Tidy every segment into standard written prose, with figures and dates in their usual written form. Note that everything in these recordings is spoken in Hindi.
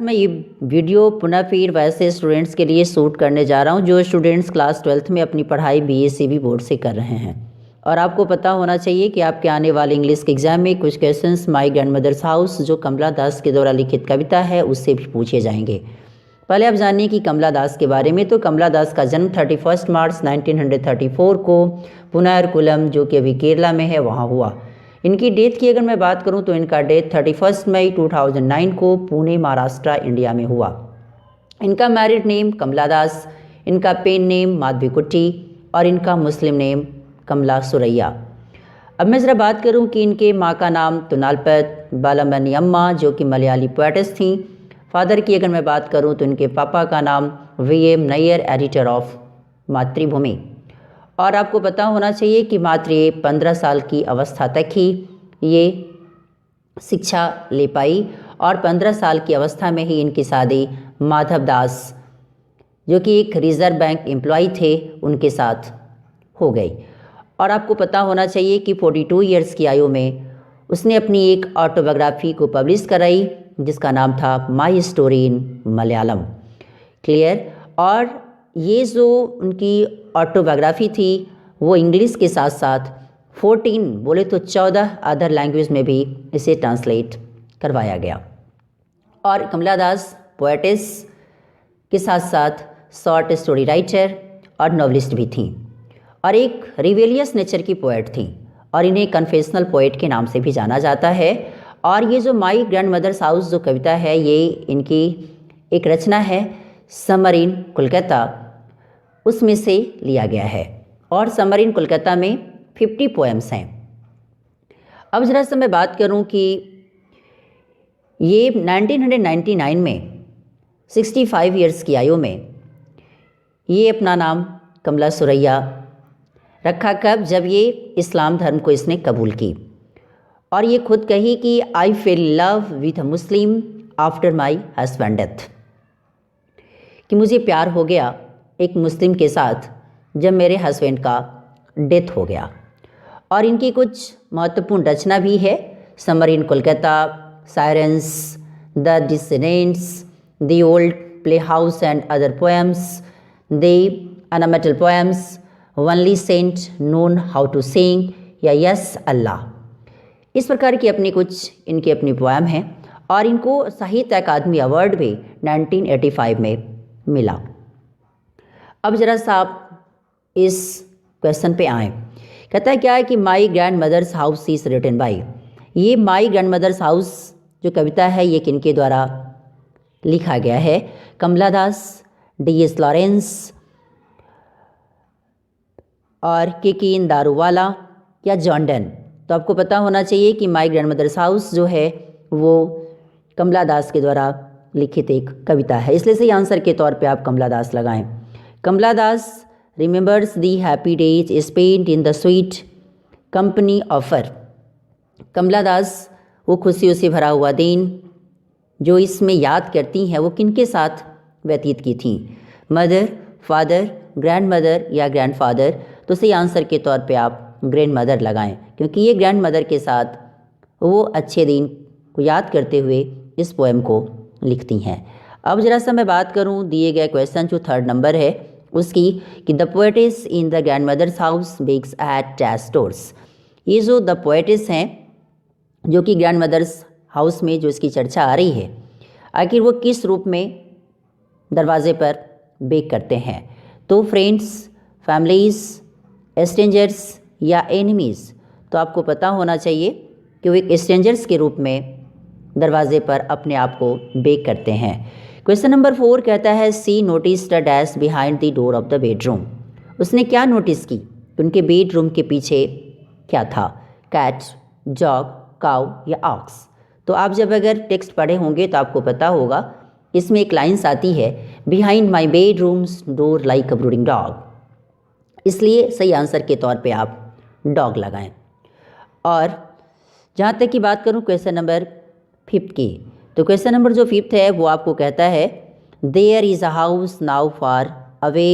मैं ये वीडियो पुनः फिर वैसे स्टूडेंट्स के लिए शूट करने जा रहा हूँ जो स्टूडेंट्स क्लास 12th में अपनी पढ़ाई बीएससीबी बोर्ड से कर रहे हैं। और आपको पता होना चाहिए कि आपके आने वाले इंग्लिश के एग्जाम में कुछ क्वेश्चंस माय ग्रैंडमदर्स हाउस जो कमला दास के द्वारा लिखित कविता है उससे भी पूछे जाएंगे। पहले आप जानिए कि कमला दास के बारे में। तो कमला दास का जन्म 31 मार्च 1934 को पुनारकुलम जो कि अभी केरला में है वहाँ हुआ। इनकी डेथ की अगर मैं बात करूं तो इनका डेथ 31 मई 2009 को पुणे महाराष्ट्र इंडिया में हुआ। इनका मैरिड नेम कमला दास, इनका पेन नेम माधवीकुट्टी और इनका मुस्लिम नेम कमला सुरैया। अब मैं ज़रा बात करूं कि इनके माँ का नाम तुनालपत बालामणि अम्मा जो कि मलयाली पोएटेस थी। फादर की अगर मैं बात करूं तो इनके पापा का नाम वीएम नैयर, एडिटर ऑफ मातृभूमि। और आपको पता होना चाहिए कि मात्र 15 साल की अवस्था तक ही ये शिक्षा ले पाई और 15 साल की अवस्था में ही इनकी शादी माधव दास जो कि एक रिजर्व बैंक एम्प्लॉय थे उनके साथ हो गई। और आपको पता होना चाहिए कि 42 ईयर्स की आयु में उसने अपनी एक ऑटोबायोग्राफी को पब्लिश कराई जिसका नाम था my story in Malayalam. Clear. और ये जो उनकी ऑटोबायोग्राफी थी वो इंग्लिश के साथ साथ 14 बोले तो 14 अदर लैंग्वेज में भी इसे ट्रांसलेट करवाया गया। और कमला दास पोएटेस के साथ साथ शॉर्ट स्टोरी राइटर और नॉवलिस्ट भी थी और एक रिवेलियस नेचर की पोएट थी और इन्हें कन्फेशनल पोएट के नाम से भी जाना जाता है। और ये जो माई ग्रैंडमदर्स हाउस जो कविता है ये इनकी एक रचना है समर इन कोलकाता उसमें से लिया गया है। और समर इन कोलकाता में 50 पोएम्स हैं। अब ज़रा से मैं बात करूं कि ये 1999 में 65 ईयर्स की आयु में ये अपना नाम कमला सुरैया रखा कब, जब ये इस्लाम धर्म को इसने कबूल की। और ये खुद कही कि I feel love with a Muslim after my husband death, कि मुझे प्यार हो गया एक मुस्लिम के साथ जब मेरे हस्बैंड का डेथ हो गया। और इनकी कुछ महत्वपूर्ण रचना भी है summer in Kolkata, sirens, the descendants, the old playhouse and other poems, the Anamalai poems, only saint known how to sing या यस अल्लाह। इस प्रकार की इनकी अपनी पोएम है। और इनको साहित्य अकादमी अवार्ड भी 1985 में मिला। अब ज़रा सा आप इस क्वेश्चन पे आएँ। कहता है क्या है कि my grandmother's house is written by. ये माई ग्रैंड मदर्स हाउस जो कविता है ये किनके द्वारा लिखा गया है? कमला दास, डी.एस. लॉरेंस और केकिन दारूवाला या जॉन डन। तो आपको पता होना चाहिए कि माई ग्रैंड मदर्स हाउस जो है वो कमला दास के द्वारा लिखित एक कविता है, इसलिए सही आंसर के तौर पे आप कमला दास लगाएं। Kamala Das remembers the happy days spent in the sweet company of her. Kamala Das वो खुशियों से भरा हुआ दिन जो इसमें याद करती हैं वो किनके साथ व्यतीत की थी? मदर, फादर, ग्रैंड मदर या ग्रैंड फादर। तो सही आंसर के तौर पे आप ग्रैंड मदर लगाएं क्योंकि ये ग्रैंड मदर के साथ वो अच्छे दिन को याद करते हुए इस पोएम को लिखती हैं। अब जरा सा मैं बात करूं दिए गए क्वेश्चन जो 3rd नंबर है उसकी कि the poet is in the grandmother's house bakes at jazz doors. ये जो द पोएटिस हैं जो कि ग्रैंड मदर्स हाउस में जो इसकी चर्चा आ रही है आखिर वो किस रूप में दरवाजे पर बेक करते हैं? तो फ्रेंड्स, फैमिलीज, स्ट्रेंजर्स या एनिमीज़। तो आपको पता होना चाहिए कि वो एक स्ट्रेंजर्स के रूप में दरवाजे पर अपने आप को बेक करते हैं। क्वेश्चन नंबर 4 कहता है see notice the dash behind the door of the bedroom. उसने क्या नोटिस की? उनके बेडरूम के पीछे क्या था? कैट, जॉग, काउ या ऑक्स। तो आप जब अगर टेक्स्ट पढ़े होंगे तो आपको पता होगा इसमें एक लाइन्स आती है behind my bedrooms door like a brooding dog, इसलिए सही आंसर के तौर पे आप डॉग लगाएं। और जहाँ तक की बात करूँ क्वेश्चन नंबर 5 की, तो क्वेश्चन नंबर जो 5 है वो आपको कहता है there is a house now far away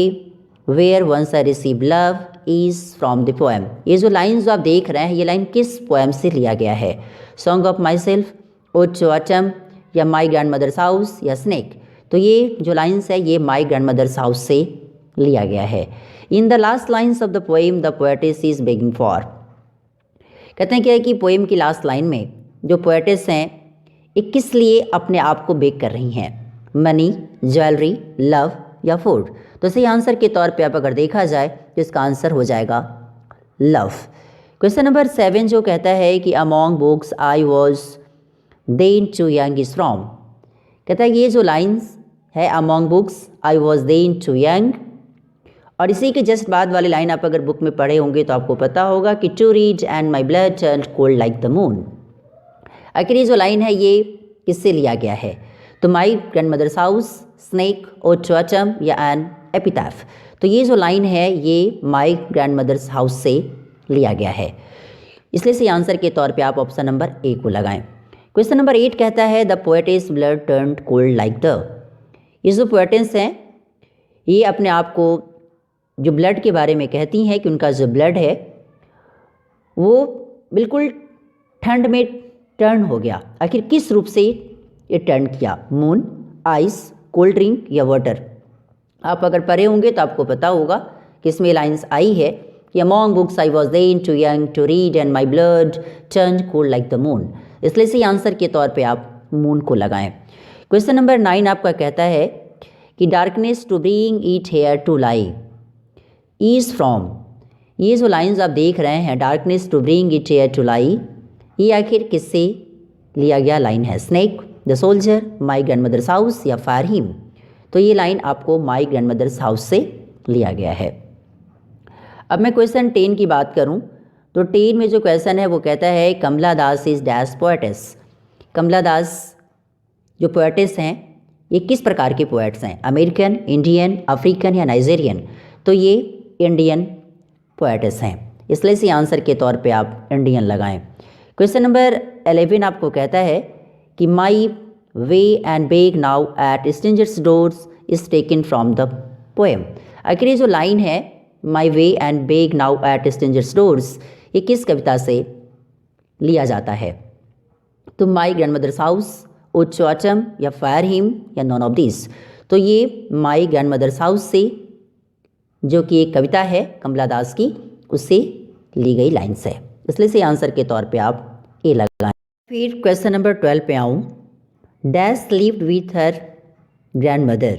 where once I receive love is from the poem. ये जो लाइन्स जो आप देख रहे हैं ये लाइन किस पोएम से लिया गया है? Song of my self, ode to autumn या माई ग्रैंड मदर्स हाउस या स्नेक। तो ये जो लाइन्स है ये माई ग्रैंड मदर्स हाउस से लिया गया है। In the last lines of the poem the poetess is begging for. कहते हैं क्या है कि पोएम की लास्ट लाइन में जो पोएटेस हैं ये किस लिए अपने आप को बेक कर रही हैं, मनी, ज्वेलरी, लव या फूड। तो सही आंसर के तौर पे आप अगर देखा जाए तो इसका आंसर हो जाएगा लव। क्वेश्चन नंबर 7 जो कहता है कि among books I was then too young is from. कहता है ये जो लाइन्स है among books I was then too young, और इसी के जस्ट बाद वाली लाइन आप अगर बुक में पढ़े होंगे तो आपको पता होगा कि to read and my blood turned cold like the moon. आखिर ये जो लाइन है ये किससे लिया गया है, तो my grandmother's house, snake, ode to autumn या एन एपिटैफ। तो ये जो लाइन है ये माई ग्रैंड मदर्स हाउस से लिया गया है, इसलिए से आंसर के तौर पे आप ऑप्शन नंबर ए को लगाएं। क्वेश्चन नंबर 8 कहता है the poetess blood turned cold like the. ये जो पोएटेस हैं ये अपने आप को जो ब्लड के बारे में कहती हैं कि उनका जो ब्लड है वो बिल्कुल ठंड में टर्न हो गया। आखिर किस रूप से ये टर्न किया, मून, आइस, कोल्ड ड्रिंक या वाटर। आप अगर पढ़े होंगे तो आपको पता होगा कि इसमें लाइन्स आई है कि among books I was then too young to read and my blood turned cold like the moon. इसलिए से आंसर के तौर पे आप मून को लगाएं। क्वेश्चन नंबर 9 आपका कहता है कि darkness to bring it here to lie is from. ये जो लाइन्स आप देख रहे हैं darkness to bring it here to lie, ये आखिर किससे लिया गया लाइन है, snake, the soldier, my grandmother's house या फायर हिम। तो ये लाइन आपको माई ग्रैंड मदर्स हाउस से लिया गया है। अब मैं क्वेश्चन 10 की बात करूं तो 10 में जो क्वेश्चन है वो कहता है कमला दास इज डैश पोएटेस। कमला दास जो पोएटेस हैं ये किस प्रकार के पोएट्स हैं, अमेरिकन, इंडियन, अफ्रीकन या नाइजेरियन। तो ये इंडियन पोएटेस हैं, इसलिए इसी आंसर के तौर पे आप इंडियन लगाएं। क्वेश्चन नंबर 11 आपको कहता है कि my way and beg now at strangers doors is taken from the poem. आखिर ये जो लाइन है my way and beg now at strangers doors ये किस कविता से लिया जाता है, तो my grandmother's house, ode to autumn या फायर हिम या नॉन ऑफ दिस। तो ये माई ग्रैंड मदर्स हाउस से जो कि एक कविता है कमला दास की उससे ली गई लाइन्स है, इसलिए से आंसर के तौर पे आप ए लगाएं। फिर क्वेश्चन नंबर 12 पे आऊँ, dash lived with her grandmother,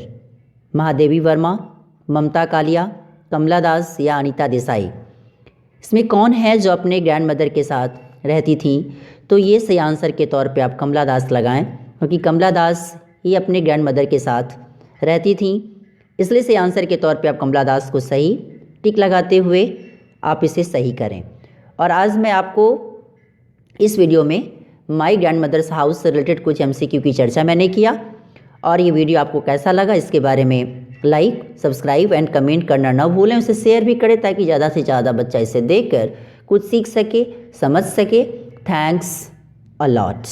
Mahadevi Verma, Mamta Kalia, Kamala Das या अनीता देसाई। इसमें कौन है जो अपने ग्रैंड मदर के साथ रहती थी, तो ये सही आंसर के तौर पे आप कमला दास लगाएं, क्योंकि कमला दास ये अपने ग्रैंड मदर के साथ रहती थी, इसलिए से आंसर के तौर पे आप कमला दास को सही टिक लगाते हुए आप इसे सही करें। और आज मैं आपको इस वीडियो में माई ग्रैंड मदर्स हाउस से रिलेटेड कुछ MCQ की चर्चा मैंने किया, और ये वीडियो आपको कैसा लगा इसके बारे में लाइक, सब्सक्राइब एंड कमेंट करना ना भूलें, उसे शेयर भी करें ताकि ज़्यादा से ज़्यादा बच्चा इसे देखकर कुछ सीख सके, समझ सके। Thanks a lot.